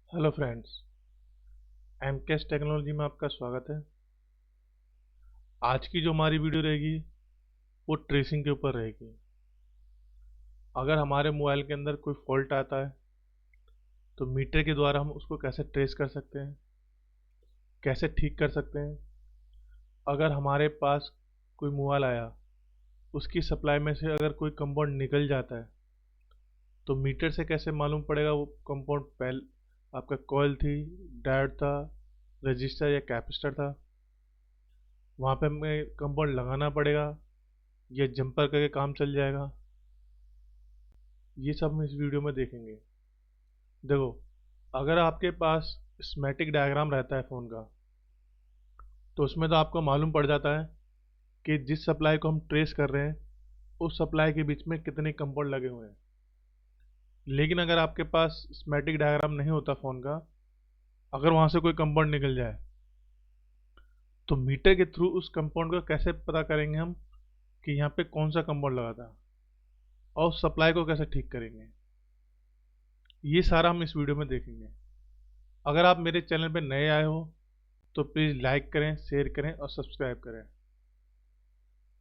Hello friends, MKS technology में आपका स्वागत है। आज की जो हमारी वीडियो रहेगी वो ट्रेसिंग के ऊपर रहेगी। अगर हमारे मोबाइल के अंदर कोई फॉल्ट आता है तो मीटर के द्वारा हम उसको कैसे ट्रेस कर सकते हैं, कैसे ठीक कर सकते हैं। अगर हमारे पास कोई मोबाइल आया, उसकी सप्लाई में से अगर कोई कंपाउंड निकल जाता है तो मीटर से कैसे मालूम पड़ेगा वो कंपाउंड पहले आपका कॉइल थी, डायोड था, रजिस्टर या कैपेसिटर था। वहाँ पे हमें कंपाउंड लगाना पड़ेगा या जंपर करके काम चल जाएगा। ये सब हम इस वीडियो में देखेंगे। देखो, अगर आपके पास स्कीमेटिक डायग्राम रहता है फ़ोन का तो उसमें तो आपको मालूम पड़ जाता है कि जिस सप्लाई को हम ट्रेस कर रहे हैं उस सप्लाई के बीच में कितने कंपाउंड लगे हुए हैं। लेकिन अगर आपके पास स्कीमेटिक डायग्राम नहीं होता फ़ोन का, अगर वहाँ से कोई कंपाउंड निकल जाए तो मीटर के थ्रू उस कंपाउंड को कैसे पता करेंगे हम कि यहाँ पे कौन सा कंपाउंड लगा था, और उस सप्लाई को कैसे ठीक करेंगे। ये सारा हम इस वीडियो में देखेंगे। अगर आप मेरे चैनल पे नए आए हो तो प्लीज़ लाइक करें, शेयर करें और सब्सक्राइब करें,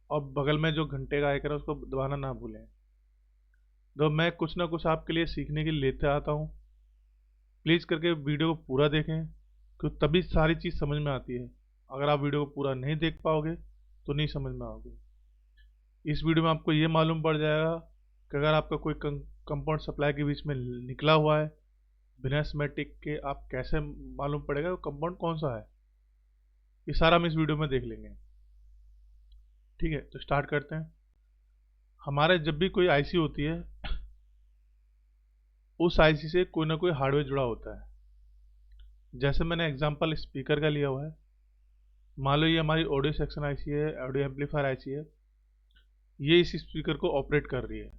और बगल में जो घंटे का आइकन है उसको दबाना ना भूलें। तो मैं कुछ ना कुछ आपके लिए सीखने के लिए लेते आता हूँ। प्लीज़ करके वीडियो को पूरा देखें, क्योंकि तभी सारी चीज़ समझ में आती है। अगर आप वीडियो को पूरा नहीं देख पाओगे तो नहीं समझ में आओगे। इस वीडियो में आपको ये मालूम पड़ जाएगा कि अगर आपका कोई कंपाउंड सप्लाई के बीच में निकला हुआ है बिना स्कीमेटिक के, आप कैसे मालूम पड़ेगा वो कंपाउंड कौन सा है। ये सारा हम इस वीडियो में देख लेंगे। ठीक है, तो स्टार्ट करते हैं। हमारे जब भी कोई आईसी होती है, उस आईसी से कोई ना कोई हार्डवेयर जुड़ा होता है। जैसे मैंने एग्जांपल स्पीकर का लिया हुआ है। मान लो ये हमारी ऑडियो सेक्शन आईसी है, ऑडियो एम्पलीफायर आईसी है। ये इस स्पीकर को ऑपरेट कर रही है।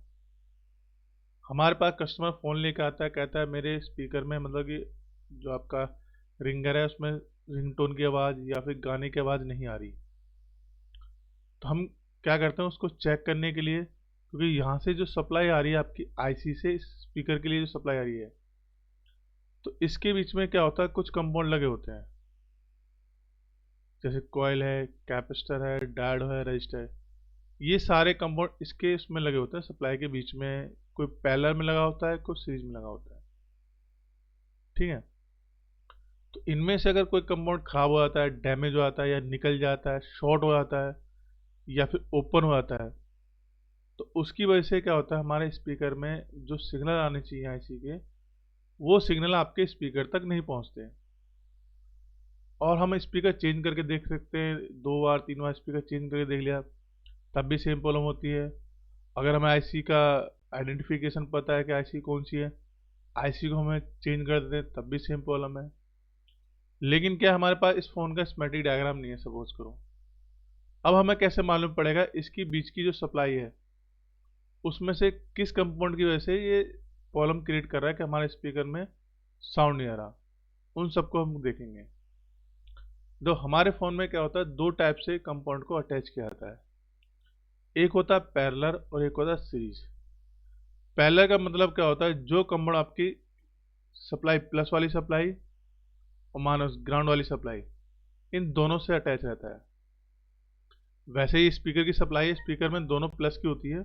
हमारे पास कस्टमर फ़ोन लेकर आता है, कहता है मेरे स्पीकर में मतलब कि जो आपका रिंगर है उसमें रिंगटोन की आवाज़ या फिर गाने की आवाज़ नहीं आ रही। तो हम क्या करते हैं उसको चेक करने के लिए, क्योंकि यहाँ से जो सप्लाई आ रही है आपकी आईसी से इस स्पीकर के लिए जो सप्लाई आ रही है, तो इसके बीच में क्या होता है, कुछ कंपाउंड लगे होते हैं। जैसे कॉइल है, कैपेसिटर है, डायोड है, रजिस्टर है। ये सारे कंपाउंड इसके इसमें लगे होते हैं सप्लाई के बीच में। कोई पैरेलल में लगा होता है, कोई सीरीज में लगा होता है। ठीक है, तो इनमें से अगर कोई कंपाउंड खराब हो जाता है, डैमेज हो जाता है, या निकल जाता है, शॉर्ट हो जाता है, या फिर ओपन हो जाता है, तो उसकी वजह से क्या होता है, हमारे स्पीकर में जो सिग्नल आने चाहिए आईसी के, वो सिग्नल आपके स्पीकर तक नहीं पहुंचते। और हम स्पीकर चेंज करके देख सकते हैं, 2 बार 3 बार स्पीकर चेंज करके देख लिया तब भी सेम प्रॉब्लम होती है। अगर हमें आईसी का आइडेंटिफिकेशन पता है कि आईसी कौन सी है, आईसी को हमें चेंज कर देते हैं तब भी सेम प्रॉब्लम है। लेकिन क्या हमारे पास इस फ़ोन का स्कीमेटिक डायग्राम नहीं है, सपोज करो। अब हमें कैसे मालूम पड़ेगा इसकी बीच की जो सप्लाई है उसमें से किस कंपाउंड की वजह से ये प्रॉब्लम क्रिएट कर रहा है कि हमारे स्पीकर में साउंड नहीं आ रहा। उन सबको हम देखेंगे। तो हमारे फ़ोन में क्या होता है, दो टाइप से कंपाउंड को अटैच किया जाता है। एक होता है पैरेलल और एक होता है सीरीज। पैरेलल का मतलब क्या होता है, जो कंपाउंड आपकी सप्लाई प्लस वाली सप्लाई और माइनस ग्राउंड वाली सप्लाई, इन दोनों से अटैच रहता है। वैसे ही स्पीकर की सप्लाई है, स्पीकर में दोनों प्लस की होती है।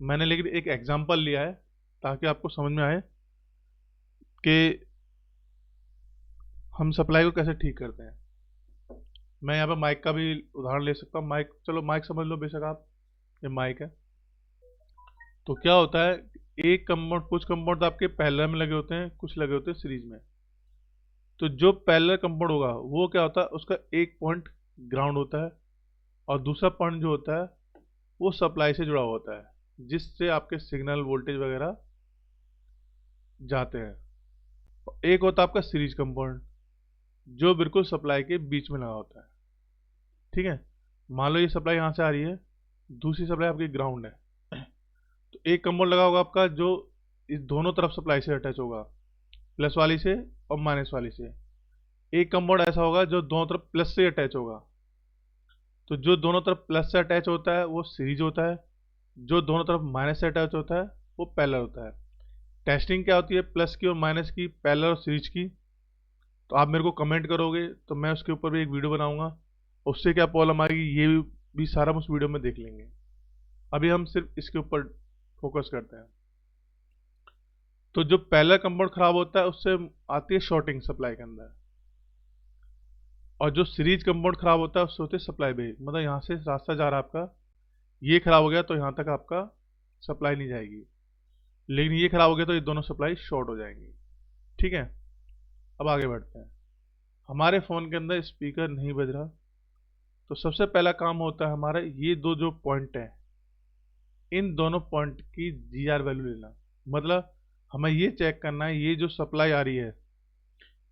मैंने लेकिन एक एग्जांपल लिया है ताकि आपको समझ में आए कि हम सप्लाई को कैसे ठीक करते हैं। मैं यहाँ पे माइक का भी उदाहरण ले सकता हूँ। माइक, चलो माइक समझ लो बेशक आप, ये माइक है। तो क्या होता है, एक कंपाउंड, कुछ कंपाउंड आपके पैरेलल में लगे होते हैं, कुछ लगे होते हैं सीरीज में। तो जो पैरेलल कंपाउंड होगा वो क्या होता है, उसका एक पॉइंट ग्राउंड होता है और दूसरा पॉइंट जो होता है वो सप्लाई से जुड़ा हुआ होता है, जिससे आपके सिग्नल वोल्टेज वगैरह जाते हैं। एक होता है आपका सीरीज कंपाउंड, जो बिल्कुल सप्लाई के बीच में लगा होता है। ठीक है, मान लो ये सप्लाई यहाँ से आ रही है, दूसरी सप्लाई आपकी ग्राउंड है। तो एक कंपाउंड लगा होगा आपका जो इस दोनों तरफ सप्लाई से अटैच होगा, प्लस वाली से और माइनस वाली से। एक कंपाउंड ऐसा होगा जो दोनों तरफ प्लस से अटैच होगा। तो जो दोनों तरफ प्लस से अटैच होता है वो सीरीज होता है, जो दोनों तरफ माइनस से अटैच होता है वो पैरेलल होता है। टेस्टिंग क्या होती है, प्लस की और माइनस की, पैरेलल और सीरीज की। तो आप मेरे को कमेंट करोगे तो मैं उसके ऊपर भी एक वीडियो बनाऊंगा, उससे क्या प्रॉब्लम आएगी ये भी सारा हम उस वीडियो में देख लेंगे। अभी हम सिर्फ इसके ऊपर फोकस करते हैं। तो जो पहला कंपाउंड खराब होता है उससे आती है शॉर्टिंग सप्लाई के अंदर, और जो सीरीज कंपाउंड खराब होता है उससे होती है सप्लाई ब्रेक। मतलब यहाँ से रास्ता जा रहा है आपका, ये खराब हो गया तो यहाँ तक आपका सप्लाई नहीं जाएगी, लेकिन ये खराब हो गया तो ये दोनों सप्लाई शॉर्ट हो जाएंगी। ठीक है, अब आगे बढ़ते हैं। हमारे फ़ोन के अंदर स्पीकर नहीं बज रहा, तो सबसे पहला काम होता है हमारा ये दो जो पॉइंट हैं, इन दोनों पॉइंट की जीआर वैल्यू लेना। मतलब हमें ये चेक करना है ये जो सप्लाई आ रही है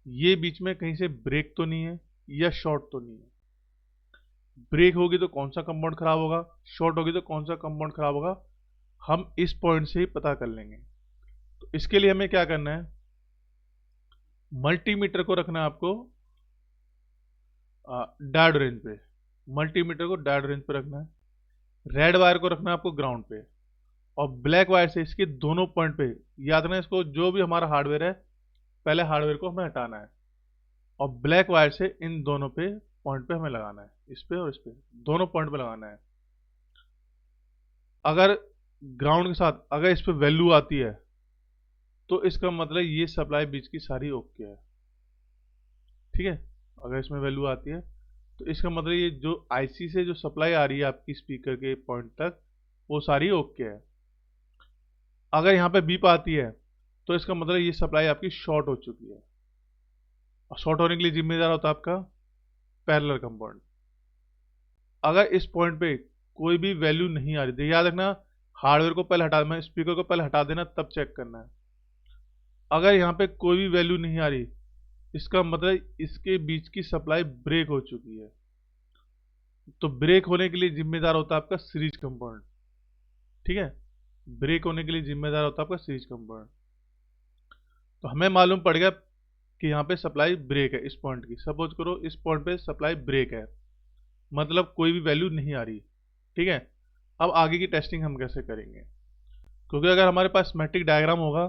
ये बीच में कहीं से ब्रेक तो नहीं है या शॉर्ट तो नहीं है। ब्रेक होगी तो कौन सा कंपाउंड खराब होगा, शॉर्ट होगी तो कौन सा कंपाउंड खराब होगा, हम इस पॉइंट से ही पता कर लेंगे। तो इसके लिए हमें क्या करना है, मल्टीमीटर को रखना है आपको डायोड रेंज पे। मल्टीमीटर को डायोड रेंज पे रखना है। रेड वायर को रखना है आपको ग्राउंड पे, और ब्लैक वायर से इसके दोनों पॉइंट पे, याद रखना इसको, जो भी हमारा हार्डवेयर है पहले हार्डवेयर को हमें हटाना है, और ब्लैक वायर से इन दोनों पे पॉइंट पे हमें लगाना है, इस पे और इस पे, दोनों पॉइंट पे लगाना है। अगर ग्राउंड के साथ अगर इस पे वैल्यू आती है तो इसका मतलब ये सप्लाई बीच की सारी ओके है। ठीक है, अगर इसमें वैल्यू आती है तो इसका मतलब ये जो आईसी से जो सप्लाई आ रही है आपकी स्पीकर के पॉइंट तक वो सारी ओके है। अगर यहाँ पे बीप आती है तो इसका मतलब ये सप्लाई आपकी शॉर्ट हो चुकी है, और शॉर्ट होने के लिए जिम्मेदार होता है आपका पैरेलल कंपाउंड। अगर इस पॉइंट पे कोई भी वैल्यू नहीं आ रही, देखिए याद रखना, हार्डवेयर को पहले हटा देना, स्पीकर को पहले हटा देना तब चेक करना है। अगर यहाँ पे कोई भी वैल्यू नहीं आ रही इसका मतलब इसके बीच की सप्लाई ब्रेक हो चुकी है। तो ब्रेक होने के लिए जिम्मेदार होता है आपका सीरीज कंपाउंड। ठीक है, ब्रेक होने के लिए जिम्मेदार होता है आपका सीरीज कंपाउंड। तो हमें मालूम पड़ गया कि यहाँ पे सप्लाई ब्रेक है इस पॉइंट की। सपोज करो इस पॉइंट पे सप्लाई ब्रेक है, मतलब कोई भी वैल्यू नहीं आ रही। ठीक है, अब आगे की टेस्टिंग हम कैसे करेंगे, क्योंकि अगर हमारे पास स्कीमेटिक डायग्राम होगा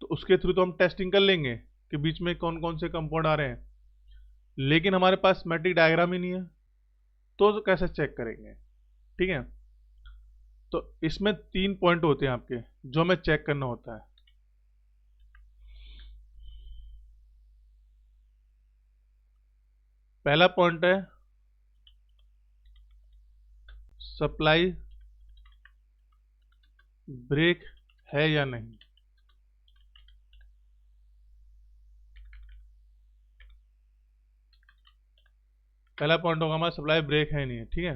तो उसके थ्रू तो हम टेस्टिंग कर लेंगे कि बीच में कौन कौन से कंपाउंड आ रहे हैं, लेकिन हमारे पास स्कीमेटिक डायग्राम ही नहीं है तो कैसे चेक करेंगे। ठीक है, तो इसमें 3 पॉइंट होते हैं आपके जो हमें चेक करना होता है। पहला पॉइंट है सप्लाई ब्रेक है या नहीं। पहला पॉइंट होगा हमारा सप्लाई ब्रेक है नहीं है। ठीक है,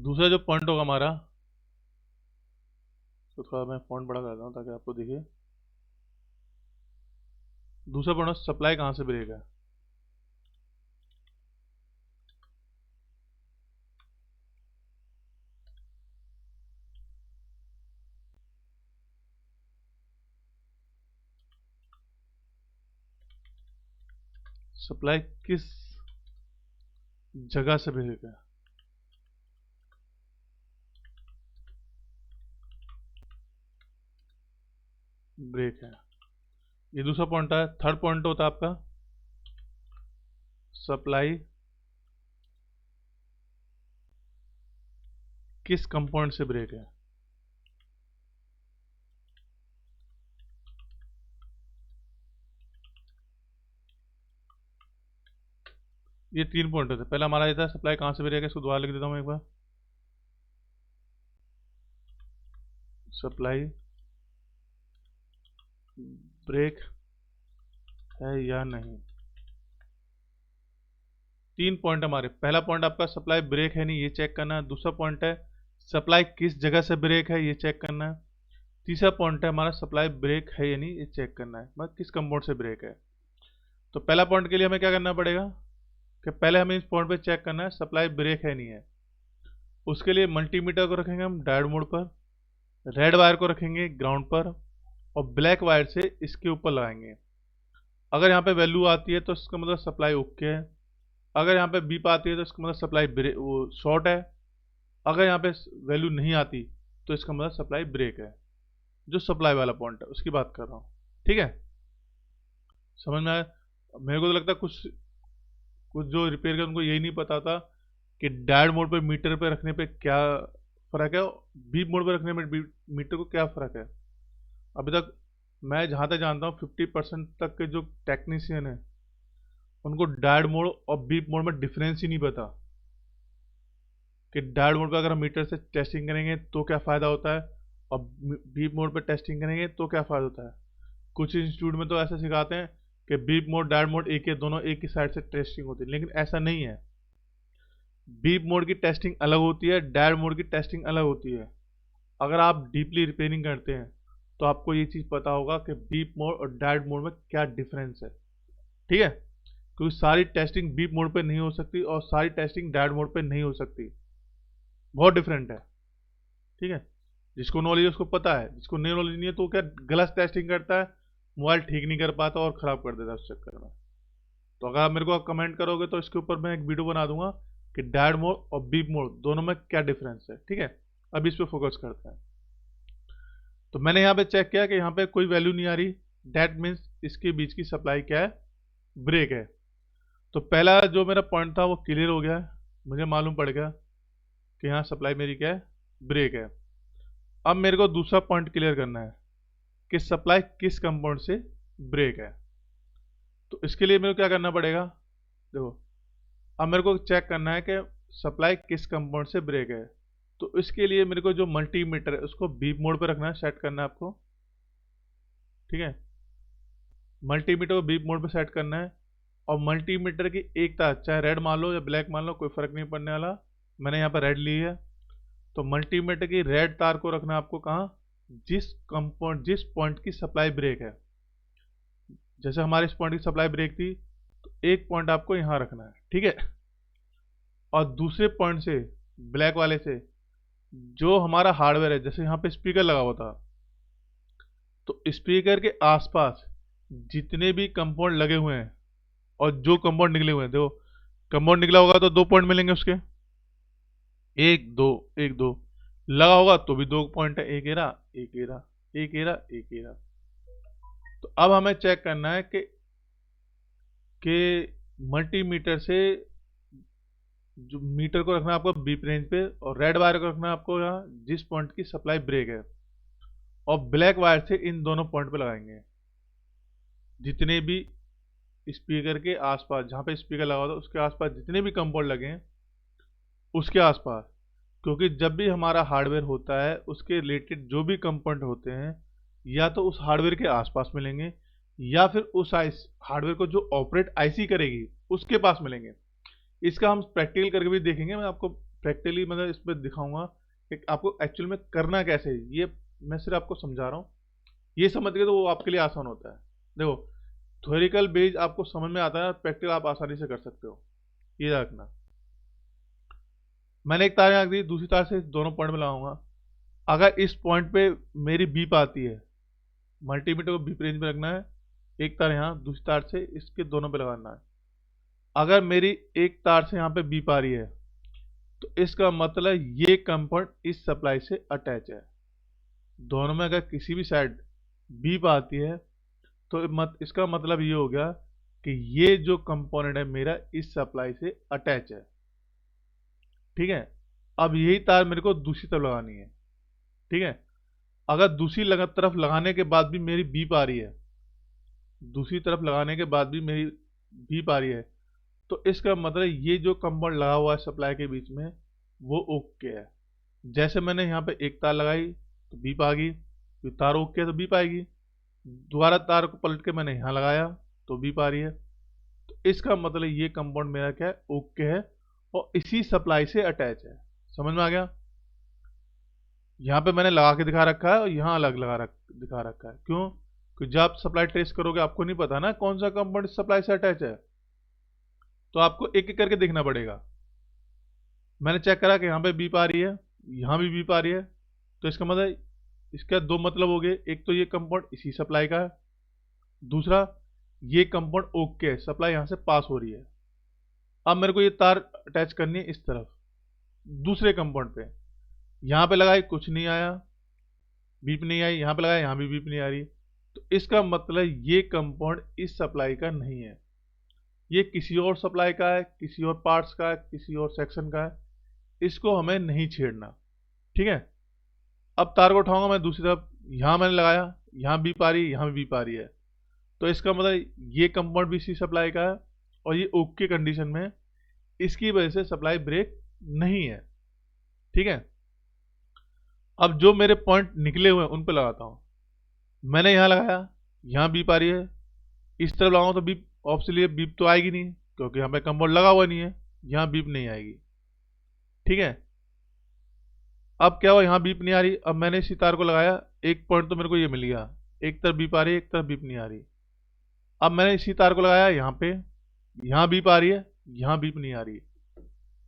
दूसरा जो पॉइंट होगा हमारा, तो थोड़ा मैं फॉन्ट बड़ा करता हूँ ताकि आपको दिखे। दूसरा पॉइंट सप्लाई कहाँ से ब्रेक है। सप्लाई किस जगह से ब्रेक है। ब्रेक है, ये दूसरा पॉइंट है। थर्ड पॉइंट होता है आपका सप्लाई किस कंपाउंड से ब्रेक है। ये 3 पॉइंट होते हैं। पहला हमारा ये था सप्लाई कहाँ से ब्रेक है, इसको दोबारा लिख देता हूँ एक बार। सप्लाई ब्रेक है या नहीं। 3 पॉइंट हमारे। पहला पॉइंट आपका सप्लाई ब्रेक है नहीं, ये चेक करना है। दूसरा पॉइंट है सप्लाई किस जगह से ब्रेक है, ये चेक करना है। तीसरा पॉइंट है हमारा सप्लाई ब्रेक है या नहीं, ये चेक करना है, मतलब किस कंपाउंड से ब्रेक है। तो पहला पॉइंट के लिए हमें क्या करना पड़ेगा कि पहले हमें इस पॉइंट पे चेक करना है सप्लाई ब्रेक है नहीं है। उसके लिए मल्टीमीटर को रखेंगे हम डायोड मोड पर, रेड वायर को रखेंगे ग्राउंड पर, और ब्लैक वायर से इसके ऊपर लगाएंगे। अगर यहाँ पे वैल्यू आती है तो इसका मतलब सप्लाई ओके है। अगर यहाँ पे बीप आती है तो इसका मतलब सप्लाई वो शॉर्ट है। अगर यहाँ पे वैल्यू नहीं आती तो इसका मतलब सप्लाई ब्रेक है। जो सप्लाई वाला पॉइंट है उसकी बात कर रहा हूँ। ठीक है, समझ में आया? मेरे को तो लगता है कुछ कुछ जो रिपेयर कर उनको यही नहीं पता था कि डायोड मोड पे मीटर पे रखने पे क्या फ़र्क है, बीप मोड पे रखने में मीटर को क्या फ़र्क है। अभी तक मैं जहाँ तक जानता हूँ 50% तक के जो टेक्नीशियन है उनको डायोड मोड और बीप मोड में डिफरेंस ही नहीं पता कि डायोड मोड पे अगर हम मीटर से टेस्टिंग करेंगे तो क्या फ़ायदा होता है और बीप मोड पे टेस्टिंग करेंगे तो क्या फ़ायदा होता है। कुछ इंस्टीट्यूट में तो ऐसा सिखाते हैं कि बीप मोड डायोड मोड एक है, दोनों एक ही साइड से टेस्टिंग होती है, लेकिन ऐसा नहीं है। बीप मोड की टेस्टिंग अलग होती है, डायोड मोड की टेस्टिंग अलग होती है। अगर आप डीपली रिपेयरिंग करते हैं तो आपको ये चीज़ पता होगा कि बीप मोड और डायोड मोड में क्या डिफरेंस है। ठीक है, क्योंकि सारी टेस्टिंग बीप मोड पे नहीं हो सकती और सारी टेस्टिंग डायोड मोड पे नहीं हो सकती, बहुत डिफरेंट है। ठीक है, जिसको नॉलेज है उसको पता है, जिसको नहीं नॉलेज नहीं है तो क्या गलत टेस्टिंग करता है, मोबाइल ठीक नहीं कर पाता और ख़राब कर देता है उस चक्कर में। तो अगर आप मेरे को कमेंट करोगे तो इसके ऊपर मैं एक वीडियो बना दूंगा कि डायोड मोड और बीप मोड दोनों में क्या डिफरेंस है। ठीक है, अब इस पे फोकस करते हैं। तो मैंने यहाँ पे चेक किया कि यहाँ पे कोई वैल्यू नहीं आ रही, डेट मीन्स इसके बीच की सप्लाई क्या है, ब्रेक है। तो पहला जो मेरा पॉइंट था वो क्लियर हो गया, मुझे मालूम पड़ गया कि यहाँ सप्लाई मेरी क्या है, ब्रेक है। अब मेरे को दूसरा पॉइंट क्लियर करना है कि सप्लाई किस कंपाउंड से ब्रेक है। तो इसके लिए मेरे को क्या करना पड़ेगा, देखो अब मेरे को चेक करना है कि सप्लाई किस कंपाउंड से ब्रेक है। तो इसके लिए मेरे को जो मल्टीमीटर है उसको बीप मोड पे रखना है, सेट करना है आपको। ठीक है, मल्टीमीटर को बीप मोड पे सेट करना है और मल्टीमीटर की एक तार, चाहे रेड मान लो या ब्लैक मान लो, कोई फर्क नहीं पड़ने वाला, मैंने यहाँ पर रेड ली है। तो मल्टीमीटर की रेड तार को रखना है आपको कहाँ, जिस पॉइंट की सप्लाई ब्रेक है। जैसे हमारे इस पॉइंट की सप्लाई ब्रेक थी तो एक पॉइंट आपको यहाँ रखना है। ठीक है, और दूसरे पॉइंट से, ब्लैक वाले से, जो हमारा हार्डवेयर है, जैसे यहाँ पे स्पीकर लगा हुआ था तो स्पीकर के आसपास जितने भी कंपाउंड लगे हुए हैं और जो कंपाउंड निकले हुए हैं, देखो कंपाउंड निकला होगा तो 2 पॉइंट मिलेंगे उसके, एक दो एक दो, लगा होगा तो भी 2 पॉइंट है, एक एरा एक एरा एक एरा एक एरा। तो अब हमें चेक करना है कि मल्टीमीटर से जो मीटर को रखना है आपको बीप रेंज पे और रेड वायर को रखना है आपको यहाँ जिस पॉइंट की सप्लाई ब्रेक है, और ब्लैक वायर से इन दोनों पॉइंट पे लगाएंगे। जितने भी स्पीकर के आसपास, जहाँ पे स्पीकर लगा होता है उसके आसपास जितने भी कंपाउंड लगे हैं उसके आसपास, क्योंकि जब भी हमारा हार्डवेयर होता है उसके रिलेटेड जो भी कंपाउंड होते हैं या तो उस हार्डवेयर के आसपास मिलेंगे या फिर उस हार्डवेयर को जो ऑपरेट आईसी करेगी उसके पास मिलेंगे। इसका हम प्रैक्टिकल करके भी देखेंगे, मैं आपको प्रैक्टिकली मतलब इस पर दिखाऊंगा कि आपको एक्चुअल में करना कैसे है। ये मैं सिर्फ आपको समझा रहा हूँ, ये समझ गए तो वो आपके लिए आसान होता है। देखो थ्योरिकल बेस आपको समझ में आता है, प्रैक्टिकल आप आसानी से कर सकते हो, ये याद रखना। मैंने एक तार यहाँ दी, दूसरी तार से दोनों पॉइंट में लगाऊंगा। अगर इस पॉइंट पे मेरी बीप आती है, मल्टीमीटर को बीप रेंज में रखना है, एक तार यहाँ, दूसरी तार से इसके दोनों पे लगाना है। अगर मेरी एक तार से यहाँ पे बीप आ रही है तो इसका मतलब ये कंपाउंड इस सप्लाई से अटैच है। दोनों में अगर किसी भी साइड बीप आती है तो इसका मतलब ये हो गया कि ये जो कंपोनेंट है मेरा इस सप्लाई से अटैच है। ठीक है, अब यही तार मेरे को दूसरी तरफ लगानी है। ठीक है, अगर दूसरी तरफ लगाने के बाद भी मेरी बीप आ रही है, दूसरी तरफ लगाने के बाद भी मेरी बीप आ रही है, तो इसका मतलब ये जो कंपाउंड लगा हुआ है सप्लाई के बीच में वो ओके है। जैसे मैंने यहाँ पे एक तार लगाई तो बीप आ गई, फिर तार ओके है तो बीप आएगी, दोबारा तार को पलट के मैंने यहाँ लगाया तो बीप आ रही है। तो इसका मतलब ये कंपाउंड मेरा क्या है, ओके है और इसी सप्लाई से अटैच है। समझ में आ गया? यहाँ पे मैंने लगा के दिखा रखा है और यहाँ अलग दिखा रखा है, क्यों? क्योंकि जब आप सप्लाई ट्रेस करोगे आपको नहीं पता ना कौन सा कंपाउंड सप्लाई से अटैच है, तो आपको एक एक करके देखना पड़ेगा। मैंने चेक करा कि यहाँ पे बीप आ रही है, यहाँ भी बीप आ रही है, तो इसका मतलब, इसका दो मतलब हो गए, एक तो ये कंपाउंड इसी सप्लाई का है, दूसरा ये कंपाउंड ओके है, सप्लाई यहाँ से पास हो रही है। अब मेरे को ये तार अटैच करनी है इस तरफ दूसरे कंपाउंड पे, यहाँ पे लगाई कुछ नहीं आया, बीप नहीं आई, यहाँ पे लगाया यहाँ भी बीप नहीं आ रही। तो इसका मतलब ये कंपाउंड इस सप्लाई का नहीं है, ये किसी और सप्लाई का है, किसी और पार्ट्स का है, किसी और सेक्शन का है। इसको हमें नहीं छेड़ना, ठीक है। अब तार को उठाऊंगा मैं दूसरी तरफ, यहाँ मैंने लगाया, यहाँ बीप आ रही है, यहाँ भी बीप आ रही है। तो इसका मतलब ये कंपाउंड भी इसी सप्लाई का है और ये ओके कंडीशन में है, इसकी वजह से सप्लाई ब्रेक नहीं है, ठीक है। अब जो मेरे पॉइंट निकले हुए हैं उन पे लगाता हूँ। मैंने यहाँ लगाया, यहाँ बीप आ रही है, इस तरफ लगाऊँ तो बीप ऑब्वियसली बीप तो आएगी नहीं क्योंकि यहाँ पे कंपाउंड लगा हुआ नहीं है, यहाँ बीप नहीं आएगी, ठीक है। अब क्या हुआ, यहाँ बीप नहीं आ रही। अब मैंने इसी तार को लगाया, एक पॉइंट तो मेरे को ये मिल गया, एक तरफ बीप आ रही है, एक तरफ बीप नहीं आ रही। अब मैंने इसी तार को लगाया यहाँ पे, यहाँ बीप आ रही है, यहाँ बीप नहीं आ रही,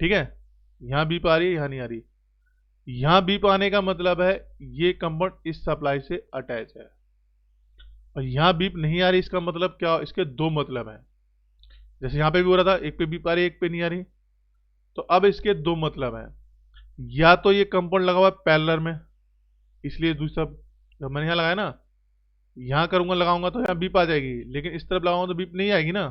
ठीक है। यहाँ बीप आ रही है, यहाँ नहीं आ रही। यहाँ बीप आने का मतलब है ये कंपाउंड इस सप्लाई से अटैच है, और यहाँ बीप नहीं आ रही, इसका मतलब क्या, इसके दो मतलब हैं। जैसे यहाँ पे भी हो रहा था, एक पे बीप आ रही है, एक पे नहीं आ रही। तो अब इसके दो मतलब हैं, या तो ये कंपाउंड लगा हुआ है पैरेलल में, इसलिए दूसरा जब मैंने यहाँ लगाया ना, यहाँ करूंगा लगाऊंगा तो यहाँ बीप आ जाएगी, लेकिन इस तरफ लगाऊंगा तो बीप नहीं आएगी ना।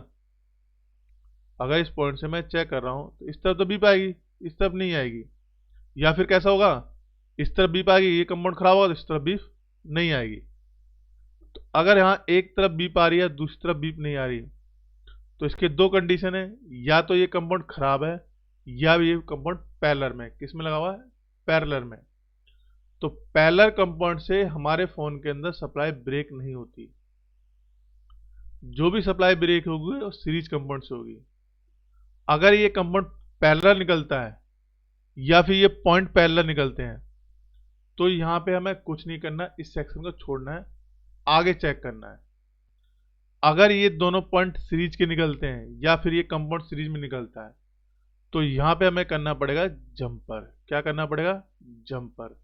अगर इस पॉइंट से मैं चेक कर रहा हूँ तो इस तरफ तो बीप आएगी, इस तरफ नहीं आएगी। या फिर कैसा होगा, इस तरफ बीप आएगी, ये कंपाउंड खराब होगा तो इस तरफ बीप नहीं आएगी। तो अगर यहाँ एक तरफ बीप आ रही है, दूसरी तरफ बीप नहीं आ रही, तो इसके दो कंडीशन है, या तो ये कंपाउंड खराब है, या ये कंपाउंड पैरेलल में, किस में लगा हुआ है, पैरेलल में। तो पैरेलल कंपाउंड से हमारे फोन के अंदर सप्लाई ब्रेक नहीं होती, जो भी सप्लाई ब्रेक होगी वो सीरीज कंपाउंड से होगी। अगर ये कंपाउंड पैरेलल निकलता है या फिर ये पॉइंट पैरेलल निकलते हैं, तो यहां पे हमें कुछ नहीं करना, इस सेक्शन को छोड़ना है, आगे चेक करना है। अगर ये दोनों पॉइंट सीरीज के निकलते हैं या फिर ये कंपाउंड सीरीज में निकलता है, तो यहां पे हमें करना पड़ेगा जंपर। क्या करना पड़ेगा, जंपर।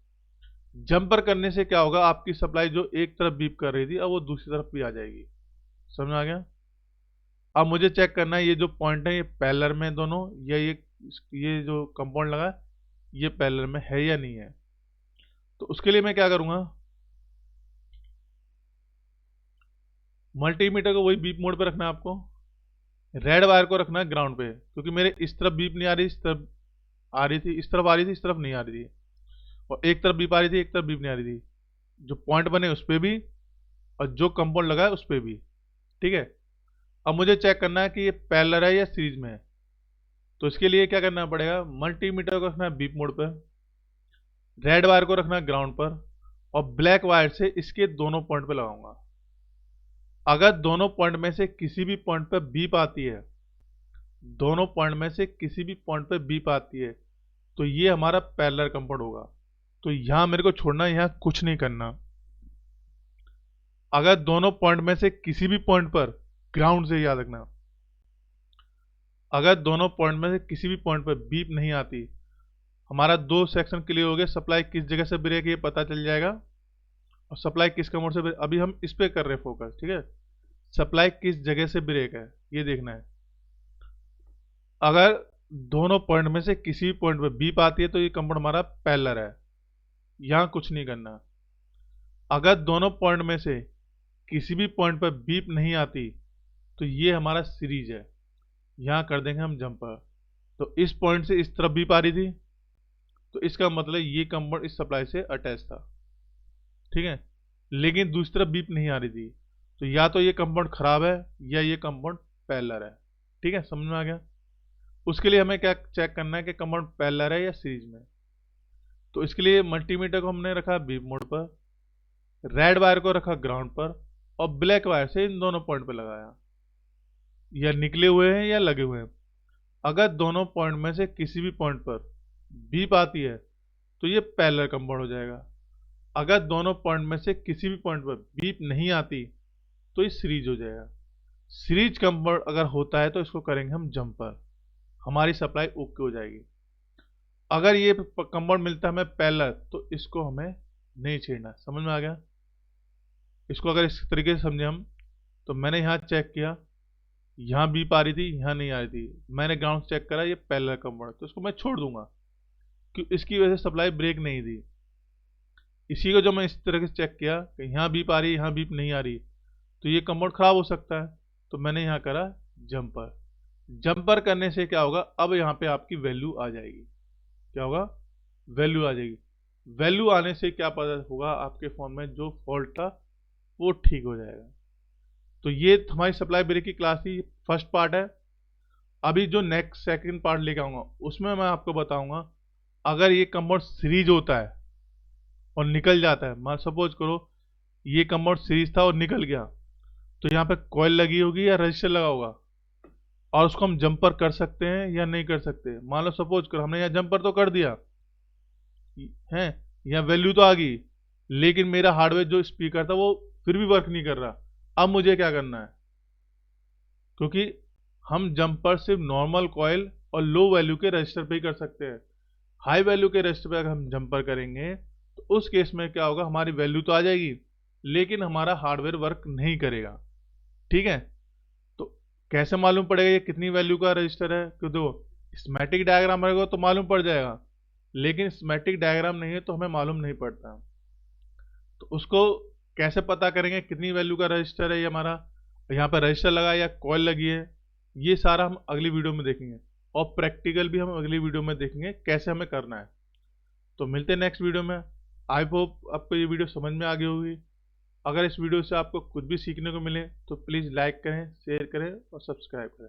जंपर करने से क्या होगा, आपकी सप्लाई जो एक तरफ बीप कर रही थी अब वो दूसरी तरफ भी आ जाएगी। समझ में आ गया। अब मुझे चेक करना है ये जो पॉइंट है ये पैरेलल में दोनों, या ये जो कंपाउंड लगा है ये पैरेलल में है या नहीं है। तो उसके लिए मैं क्या करूंगा, मल्टीमीटर को वही बीप मोड पे रखना है आपको, रेड वायर को रखना है ग्राउंड पे, क्योंकि मेरे इस तरफ बीप नहीं आ रही, इस तरफ आ रही थी, इस तरफ आ रही थी, इस तरफ नहीं आ रही थी, और एक तरफ बीप आ रही थी, एक तरफ बीप नहीं आ रही थी। जो पॉइंट बने उस पर भी और जो कंपाउंड लगा है उस पर भी, ठीक है। अब मुझे चेक करना है कि ये पैरेलल है या सीरीज में है। तो इसके लिए क्या करना पड़ेगा, मल्टीमीटर को रखना है बीप मोड पर, रेड वायर को रखना है ग्राउंड पर, और ब्लैक वायर से इसके दोनों पॉइंट पे लगाऊंगा। अगर दोनों पॉइंट में से किसी भी पॉइंट पर बीप आती है, दोनों पॉइंट में से किसी भी पॉइंट पर बीप आती है, तो ये हमारा पैरेलल कंपाउंड होगा। तो यहां मेरे को छोड़ना, यहां कुछ नहीं करना। अगर दोनों पॉइंट में से किसी भी पॉइंट पर, ग्राउंड से याद रखना, अगर दोनों पॉइंट में से किसी भी पॉइंट पर बीप नहीं आती, हमारा दो सेक्शन क्लियर हो गए, सप्लाई किस जगह से ब्रेक है ये पता चल जाएगा, और सप्लाई किस कंपाउंड से ब्रेक, अभी हम इस पे कर रहे हैं फोकस, ठीक है। सप्लाई किस जगह से ब्रेक है ये देखना है। अगर दोनों पॉइंट में से किसी भी पॉइंट पर बीप आती है तो ये कंपाउंड हमारा पैरेलल है, यहां कुछ नहीं करना। अगर दोनों पॉइंट में से किसी भी पॉइंट पर बीप नहीं आती तो ये हमारा सीरीज है, यहां कर देंगे हम जंपर। तो इस पॉइंट से इस तरफ बीप आ रही थी, तो इसका मतलब ये कंपाउंड इस सप्लाई से अटैच था, ठीक है। लेकिन दूसरी तरफ बीप नहीं आ रही थी, तो या तो ये कंपाउंड खराब है या ये कंपाउंड पैरेलल है, ठीक है। समझ में आ गया। उसके लिए हमें क्या चेक करना है कि कंपाउंड पैरेलल है या सीरीज में। तो इसके लिए मल्टीमीटर को हमने रखा बीप मोड पर, रेड वायर को रखा ग्राउंड पर, और ब्लैक वायर से इन दोनों पॉइंट पर लगाया, या निकले हुए हैं या लगे हुए हैं। अगर दोनों पॉइंट में से किसी भी पॉइंट पर बीप आती है तो ये पैरेलल कंपाउंड हो जाएगा। अगर दोनों पॉइंट में से किसी भी पॉइंट पर बीप नहीं आती तो ये सीरीज हो जाएगा। सीरीज कंपाउंड अगर होता है तो इसको करेंगे हम जंपर, हमारी सप्लाई ओके हो जाएगी। अगर ये कंपाउंड मिलता है हमें पैरेलल तो इसको हमें नहीं छेड़ना। समझ में आ गया। इसको अगर इस तरीके से समझे हम, तो मैंने यहाँ चेक किया, यहाँ बीप आ रही थी, यहाँ नहीं आ रही थी, मैंने ग्राउंड चेक करा ये पैरेलल कंपाउंड, तो इसको मैं छोड़ दूंगा कि इसकी वजह से सप्लाई ब्रेक नहीं थी। इसी को जो मैं इस तरह से चेक किया कि यहाँ बीप आ रही है, यहाँ बीप नहीं आ रही, तो ये कंपाउंड खराब हो सकता है। तो मैंने यहाँ करा जंपर। जंपर करने से क्या होगा, अब यहाँ पे आपकी वैल्यू आ जाएगी। क्या होगा, वैल्यू आ जाएगी। वैल्यू आने से क्या पता होगा, आपके फोन में जो फॉल्ट था वो ठीक हो जाएगा। तो ये हमारी सप्लाई ब्रेक की क्लास की फर्स्ट पार्ट है। अभी जो नेक्स्ट सेकंड पार्ट लेके आऊंगा उसमें मैं आपको बताऊंगा, अगर ये कंपाउंड सीरीज होता है और निकल जाता है, मान सपोज करो ये कंपाउंड सीरीज था और निकल गया, तो यहाँ पे कॉइल लगी होगी या रजिस्टर लगा होगा, और उसको हम जंपर कर सकते हैं या नहीं कर सकते। मान लो सपोज करो हमने यहाँ जंपर तो कर दिया है, यहाँ वैल्यू तो आ गई, लेकिन मेरा हार्डवेयर जो स्पीकर था वो फिर भी वर्क नहीं कर रहा। अब मुझे क्या करना है, क्योंकि हम जंपर सिर्फ नॉर्मल कॉइल और लो वैल्यू के रजिस्टर पे ही कर सकते हैं। हाई वैल्यू के रजिस्टर पे अगर हम जंपर करेंगे तो उस केस में क्या होगा, हमारी वैल्यू तो आ जाएगी लेकिन हमारा हार्डवेयर वर्क नहीं करेगा। ठीक है, तो कैसे मालूम पड़ेगा ये कितनी वैल्यू का रजिस्टर है, क्योंकि देखो स्कीमेटिक डायग्राम रहेगा तो मालूम पड़ जाएगा, लेकिन स्कीमेटिक डायग्राम नहीं है तो हमें मालूम नहीं पड़ता। तो उसको कैसे पता करेंगे कितनी वैल्यू का रजिस्टर है ये हमारा, यहाँ पर रजिस्टर लगा है या कॉइल लगी है, ये सारा हम अगली वीडियो में देखेंगे। और प्रैक्टिकल भी हम अगली वीडियो में देखेंगे कैसे हमें करना है। तो मिलते हैं नेक्स्ट वीडियो में। आई होप आपको ये वीडियो समझ में आ गई होगी। अगर इस वीडियो से आपको कुछ भी सीखने को मिले तो प्लीज़ लाइक करें, शेयर करें और सब्सक्राइब करें।